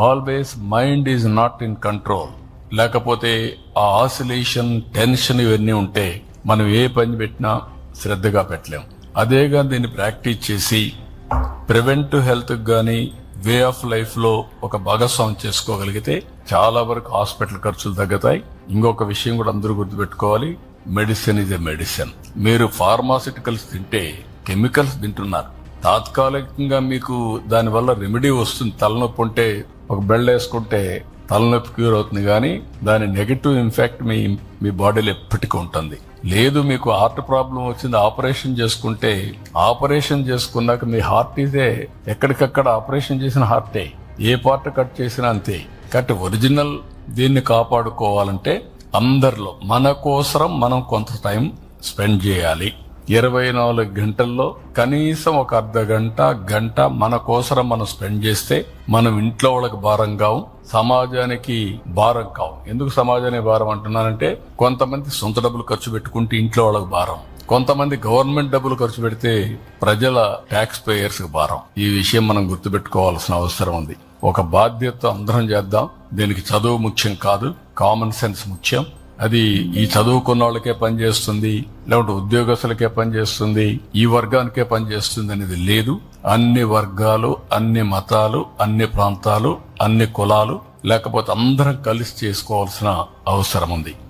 Always mind is not in control. లేకపోతే ఆ oscillation, tension ఇవన్నీ ఉంటే మనం ఏ పని పెట్టినా శ్రద్ధగా పెట్టలేం. అదేగా దీన్ని ప్రాక్టీస్ చేసి ప్రివెంటివ్ హెల్త్ గానీ వే ఆఫ్ లైఫ్ లో ఒక భాగస్వామ్యం చేసుకోగలిగితే చాలా వరకు హాస్పిటల్ ఖర్చులు తగ్గుతాయి. ఇంకొక విషయం కూడా అందరూ గుర్తుపెట్టుకోవాలి, మెడిసిన్ ఇస్ ఎ మెడిసిన్. మీరు ఫార్మాసిటికల్స్ తింటే కెమికల్స్ తింటున్నారు. తాత్కాలికంగా మీకు దానివల్ల రెమెడీ వస్తుంది. తలనొప్పి ఉంటే ఒక బెల్ట్ వేసుకుంటే తలనొప్పి క్యూర్ అవుతుంది, కానీ దాని నెగటివ్ ఇంపాక్ట్ మీ బాడీలో ఎప్పటికీ ఉంటుంది. లేదు మీకు హార్ట్ ప్రాబ్లం వచ్చింది, ఆపరేషన్ చేసుకుంటే ఆపరేషన్ చేసుకున్నాక మీ హార్ట్ ఇదే ఎక్కడికక్కడ ఆపరేషన్ చేసిన హార్టే, ఏ పార్ట్ కట్ చేసినా అంతే. కాబట్టి ఒరిజినల్ దీన్ని కాపాడుకోవాలంటే అందరిలో మన కోసరం మనం కొంత టైం స్పెండ్ చేయాలి. 24 గంటల్లో కనీసం ఒక అర్ధ గంట మన కోసరం మనం స్పెండ్ చేస్తే మనం ఇంట్లో వాళ్ళకి భారం కావు, సమాజానికి భారం కావు. ఎందుకు సమాజానికి భారం అంటున్నానంటే, కొంతమంది సొంత డబ్బులు ఖర్చు పెట్టుకుంటే ఇంట్లో వాళ్ళకి భారం, కొంతమంది గవర్నమెంట్ డబ్బులు ఖర్చు పెడితే ప్రజల ట్యాక్స్ పేయర్స్ కి భారం. ఈ విషయం మనం గుర్తుపెట్టుకోవాల్సిన అవసరం ఉంది. ఒక బాధ్యత అందరం చేద్దాం. దీనికి చదువు ముఖ్యం కాదు, కామన్ సెన్స్ ముఖ్యం. అది ఈ చదువుకున్న వాళ్ళకే పనిచేస్తుంది, లేకుంటే ఉద్యోగస్తులకే పనిచేస్తుంది, ఈ వర్గానికే పనిచేస్తుంది అనేది లేదు. అన్ని వర్గాలు, అన్ని మతాలు, అన్ని ప్రాంతాలు, అన్ని కులాలు, లేకపోతే అందరం కలిసి చేసుకోవాల్సిన అవసరం ఉంది.